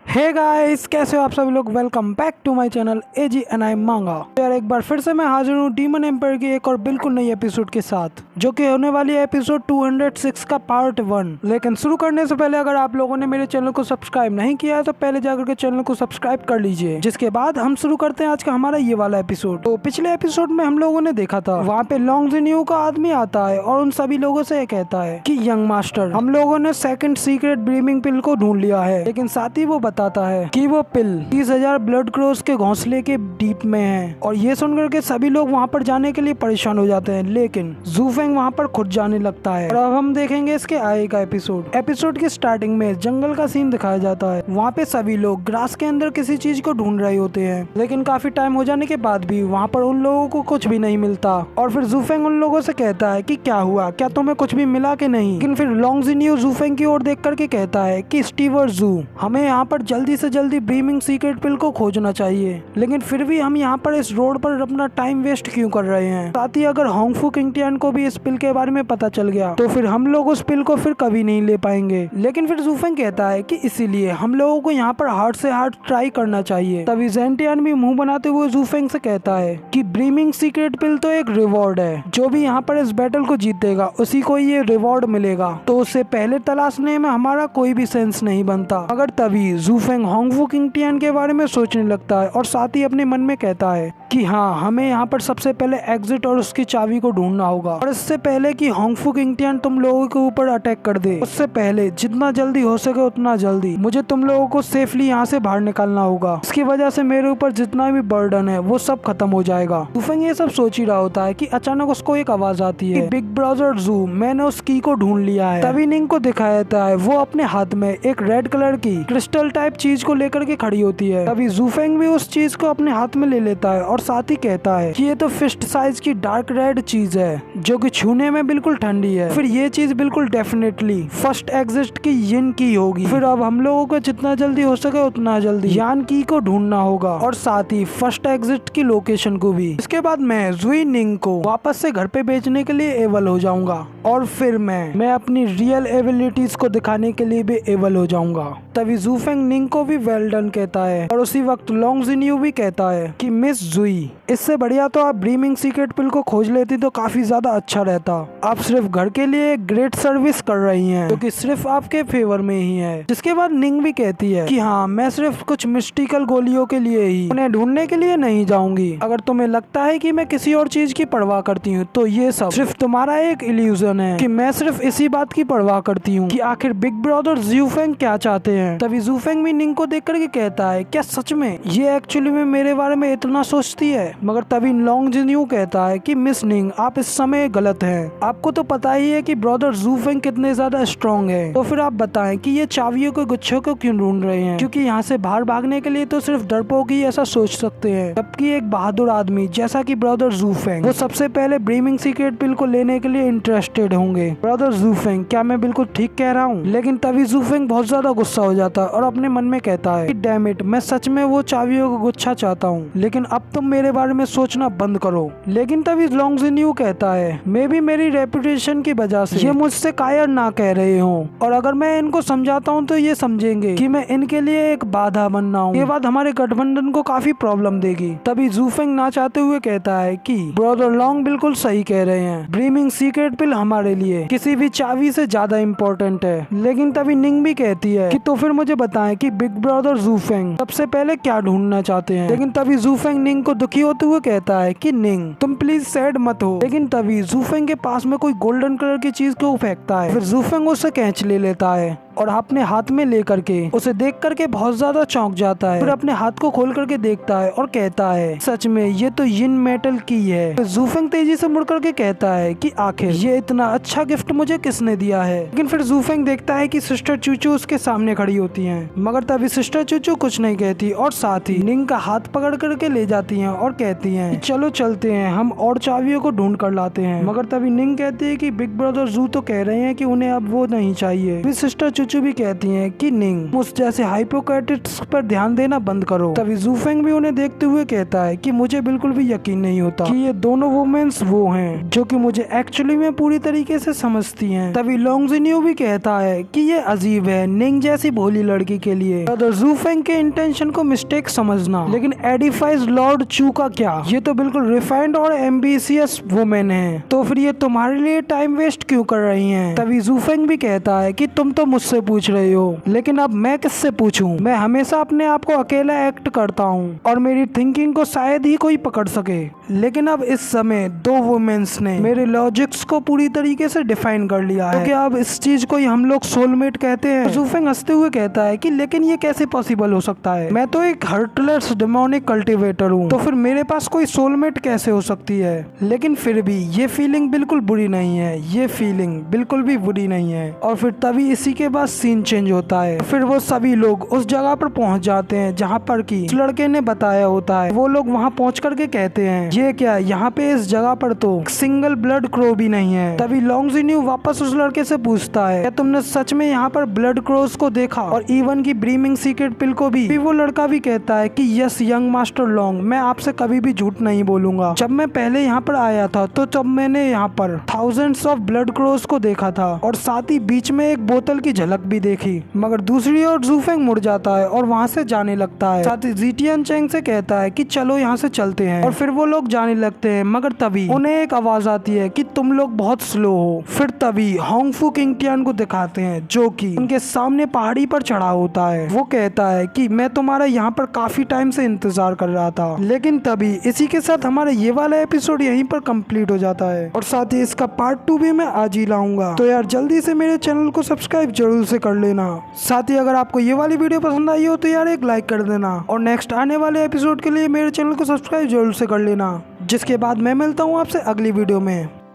Hey guys, कैसे हो आप सभी लोग। Welcome back to my channel एजी एंड आई मांगा। यार एक बार फिर से मैं हाजिर हूँ डीमन एम्पायर की एक और बिल्कुल नई एपिसोड के साथ, जो कि होने वाली है एपिसोड 206 का पार्ट 1। लेकिन शुरू करने से पहले अगर आप लोगों ने मेरे चैनल को सब्सक्राइब नहीं किया है तो पहले जाकर के चैनल को सब्सक्राइब कर लीजिए। जिसके बाद हम शुरू करते हैं आज का हमारा ये वाला एपिसोड। तो पिछले एपिसोड में हम लोगों ने देखा था, वहाँ पे लॉन्ग जिन्यू का आदमी आता है और उन सभी लोगों से कहता है कि यंग मास्टर, हम लोगों ने सेकंड सीक्रेट ब्रीमिंग पिल को ढूंढ लिया है। लेकिन साथ ही वो बताता है कि वो पिल 30,000 ब्लड क्रोस के घोंसले के डीप में है। और ये सुनकर के सभी लोग वहाँ पर जाने के लिए परेशान हो जाते हैं, लेकिन जू फेंग वहाँ पर खुद जाने लगता है। और अब हम देखेंगे इसके आगे का एपिसोड की स्टार्टिंग में जंगल का सीन दिखाया जाता है। वहाँ पे सभी लोग ग्रास के अंदर किसी चीज को ढूंढ रहे होते हैं, लेकिन काफी टाइम हो जाने के बाद भी वहाँ पर उन लोगों को कुछ भी नहीं मिलता। और फिर जू फेंग उन लोगों से कहता है कि क्या हुआ, क्या तुम्हें कुछ भी मिला कि नहीं। लेकिन फिर लॉन्ग जिन्यू जू फेंग की ओर देख करके कहता है कि स्टीव और जू, हमें यहाँ पर जल्दी से जल्दी ब्रीमिंग सीक्रेट पिल को खोजना चाहिए, लेकिन फिर भी हम यहाँ पर इस रोड पर अपना टाइम वेस्ट क्यों कर रहे हैं। साथ ही अगर होंगफू किंगटियान को भी इस पिल के बारे में पता चल गया तो फिर हम लोग उस पिल को फिर कभी नहीं ले पाएंगे। लेकिन फिर जू फेंग कहता है कि इसीलिए हम लोगों को यहाँ पर हार्ड से हार्ड ट्राई करना चाहिए। तभी ज़ेंटियान भी मुंह बनाते हुए जू फेंग से कहता है कि ब्रीमिंग सीक्रेट पिल तो एक रिवॉर्ड है, जो भी यहाँ पर इस बैटल को जीतेगा उसी को ये रिवॉर्ड मिलेगा, तो उससे पहले तलाशने में हमारा कोई भी सेंस नहीं बनता। मगर तभी जू फेंग होंगफू किंगटियान के बारे में सोचने लगता है और साथ ही अपने मन में कहता है कि हाँ, हमें यहाँ पर सबसे पहले एग्जिट और उसकी चाबी को ढूंढना होगा। और इससे पहले कि होंगफू किंगटियान तुम लोगों के ऊपर अटैक कर दे, उससे पहले जितना जल्दी हो सके उतना जल्दी मुझे तुम लोगों को सेफली यहाँ से बाहर निकालना होगा। इसकी वजह से मेरे ऊपर जितना भी बर्डन है वो सब खत्म हो जाएगा। जू फेंग ये सब सोच ही रहा होता है कि अचानक उसको एक आवाज आती है, बिग ब्रदर जू, मैंने उस की को ढूंढ लिया है। तभी निंग को दिखाया जाता है, वो अपने हाथ में एक रेड कलर की क्रिस्टल टाइप चीज को लेकर के खड़ी होती है। तभी जू फेंग भी उस चीज को अपने हाथ में ले लेता है और साथ ही कहता है कि ये तो फिस्ट साइज की डार्क रेड चीज है, जो कि छूने में बिल्कुल ठंडी है। फिर ये चीज बिल्कुल डेफिनेटली फर्स्ट एग्जिट की यिन की होगी। फिर अब हम लोगों को जितना जल्दी हो सके उतना जल्दी यान की को ढूंढना होगा और साथ ही फर्स्ट एग्जिट की लोकेशन को भी। इसके बाद मैं जुई निंग को वापस से घर पे बेचने के लिए एबल हो जाऊंगा और फिर मैं अपनी रियल एबिलिटीज को दिखाने के लिए भी एबल हो जाऊंगा। तभी जू फेंग निंग को भी वेल डन कहता है और उसी वक्त लॉन्ग जिन्यू भी कहता है कि मिस जुई, इससे बढ़िया तो आप ब्रीमिंग सीक्रेट पिल को खोज लेती तो काफी ज्यादा अच्छा रहता। आप सिर्फ घर के लिए एक ग्रेट सर्विस कर रही हैं, जो कि सिर्फ आपके फेवर में ही है। जिसके बाद निंग भी कहती है कि हाँ, मैं सिर्फ कुछ मिस्टिकल गोलियों के लिए ही उन्हें ढूंढने के लिए नहीं जाऊंगी। अगर तुम्हें लगता है कि मैं किसी और चीज की परवाह करती हूँ तो ये सब सिर्फ तुम्हारा एक इल्यूजन है, कि मैं सिर्फ इसी बात की परवाह करती हूँ कि आखिर बिग ब्रदर जू फेंग क्या चाहते हैं। तभी जू फेंग भी निंग को देख करके कहता है, क्या सच में ये एक्चुअली में मेरे बारे में इतना सोचती है। मगर तभी लॉन्ग जिन्यू कहता है कि मिस निंग, आप इस समय गलत हैं। आपको तो पता ही है कि ब्रदर जू फेंग कितने ज्यादा स्ट्रॉन्ग है, तो फिर आप बताएं कि ये चाबियों के गुच्छों को क्यों ढूंढ रहे हैं, क्योंकि यहाँ से बाहर भागने के लिए तो सिर्फ डरपोक ही ऐसा सोच सकते हैं। जबकि एक बहादुर आदमी जैसा कि ब्रदर जू फेंग, वो सबसे पहले ब्रीमिंग सीक्रेट पिल को लेने के लिए इंटरेस्टेड होंगे। ब्रदर जू फेंग, क्या मैं बिल्कुल ठीक कह रहा हूँ। लेकिन तभी जू फेंग बहुत ज्यादा गुस्सा हो जाता है और अपने मन में कहता है कि डैम इट, मैं सच में वो चाबियों का गुच्छा चाहता हूँ, लेकिन अब तुम मेरे बारे में सोचना बंद करो। लेकिन तभी लॉन्ग जिन्यू कहता है, मे भी मेरी रेपुटेशन की वजह से ये मुझसे कायर ना कह रहे हो, और अगर मैं इनको समझाता हूँ तो ये समझेंगे कि मैं इनके लिए एक बाधा बनना हूँ। ये बात हमारे गठबंधन को काफी प्रॉब्लम देगी। तभी जू फेंग ना चाहते हुए कहता है कि ब्रदर लॉन्ग बिल्कुल सही कह रहे हैं, ब्रीमिंग सीक्रेट पिल हमारे लिए किसी भी चाबी से ज्यादा इम्पोर्टेंट है। लेकिन तभी निंग भी कहती है कि तो फिर मुझे बताएं कि बिग ब्रदर जू फेंग सबसे पहले क्या ढूंढना चाहते हैं। लेकिन तभी जू फेंग निंग को दुखी होते हुए कहता है कि निंग, तुम प्लीज सैड मत हो। लेकिन तभी जू फेंग के पास में कोई गोल्डन कलर की चीज को फेंकता है। फिर जू फेंग उससे कैंच ले लेता है और अपने हाथ में लेकर के उसे देख करके बहुत ज्यादा चौंक जाता है। फिर अपने हाथ को खोल करके देखता है और कहता है, सच में ये तो यिन मेटल की है। फिर जू फेंग तेजी से मुड़ करके कहता है कि आखिर ये इतना अच्छा गिफ्ट मुझे किसने दिया है। लेकिन फिर जू फेंग देखता है कि सिस्टर चूचू उसके सामने खड़ी होती हैं, मगर तभी सिस्टर चूचू कुछ नहीं कहती और साथ ही निंग का हाथ पकड़ करके ले जाती हैं और कहती हैं, चलो चलते हैं, हम और चाबियों को ढूंढ कर लाते हैं। मगर तभी निंग कहती है कि बिग ब्रदर जू तो कह रहे हैं कि उन्हें अब वो नहीं चाहिए। फिर सिस्टर चू भी कहती हैं कि निंग उस जैसे हाइपोक्रेटिक्स पर ध्यान देना बंद करो। तभी जूफेंग भी उन्हें देखते हुए कहता है कि मुझे बिल्कुल भी यकीन नहीं होता कि ये दोनों वुमेन्स वो हैं जो कि मुझे एक्चुअली में पूरी तरीके से समझती हैं। तभी लोंगजिन्यू भी कहता है कि ये अजीब है निंग जैसी भोली लड़की के लिए जूफेंग के इंटेंशन को मिस्टेक समझना, लेकिन एडिफाइज लॉर्ड चू का क्या, ये तो बिल्कुल रिफाइंड और एम्बिशियस वुमेन है, तो फिर ये तुम्हारे लिए टाइम वेस्ट क्यों कर रही हैं। तभी जूफेंग भी कहता है कि तुम तो मुझसे पूछ रहे हो, लेकिन अब मैं किससे पूछूं, मैं हमेशा अपने आप को अकेला एक्ट करता हूँ और मेरी थिंकिंग को शायद ही कोई पकड़ सके, लेकिन अब इस समय दो वुमेन्स ने मेरे लॉजिक्स को पूरी तरीके से डिफाइन कर लिया है, तो क्या अब इस चीज को ही हम लोग सोलमेट कहते हैं। जूफेंग हंसते हुए कहता है कि लेकिन ये कैसे पॉसिबल हो सकता है, मैं तो एक हार्टलेस डेमोनिक कल्टीवेटर हूँ, तो फिर मेरे पास कोई सोलमेट कैसे हो सकती है। लेकिन फिर भी ये फीलिंग बिल्कुल बुरी नहीं है, ये फीलिंग बिल्कुल भी बुरी नहीं है। और फिर तभी इसी के बाद सीन चेंज होता है, फिर वो सभी लोग उस जगह पर पहुंच जाते हैं जहाँ पर की उस लड़के ने बताया होता है। वो लोग वहाँ पहुँच करके कहते हैं ये क्या, यहाँ पे इस जगह पर तो सिंगल ब्लड क्रो भी नहीं है। तभी लोंगजिन्यू वापस उस लड़के से पूछता है क्या तुमने सच में यहाँ पर ब्लड क्रोज को देखा और इवन की ब्रीमिंग सीक्रेट पिल को भी। वो लड़का भी कहता है कि यस यंग मास्टर लोंग, मैं आपसे कभी भी झूठ नहीं बोलूंगा, जब मैं पहले यहाँ पर आया था तो जब मैंने यहाँ पर थाउजेंड्स ऑफ ब्लड क्रोज को देखा था और साथ ही बीच में एक बोतल की झलक भी देखी। मगर दूसरी ओर जूफेंग मुड़ जाता है और वहाँ से जाने लगता है, साथ ही जीटियन चेंग से कहता है कि चलो यहाँ से चलते हैं, और फिर वो लोग जाने लगते हैं। मगर तभी उन्हें एक आवाज आती है कि तुम लोग बहुत स्लो हो। फिर तभी होंगफू किंगटियान को दिखाते हैं जो कि उनके सामने पहाड़ी पर चढ़ा होता है। वो कहता है कि मैं तुम्हारा यहाँ पर काफी टाइम से इंतजार कर रहा था। लेकिन तभी इसी के साथ हमारा ये वाला एपिसोड यहीं पर कंप्लीट हो जाता है, और साथ ही इसका पार्ट 2 भी मैं आज ही लाऊंगा। तो यार जल्दी से मेरे चैनल को सब्सक्राइब जरूर से कर लेना। साथ ही अगर आपको ये वाली वीडियो पसंद आई हो तो यार एक लाइक कर देना, और नेक्स्ट आने वाले एपिसोड के लिए मेरे चैनल को सब्सक्राइब जरूर से कर लेना। जिसके बाद मैं मिलता हूँ आपसे अगली वीडियो में।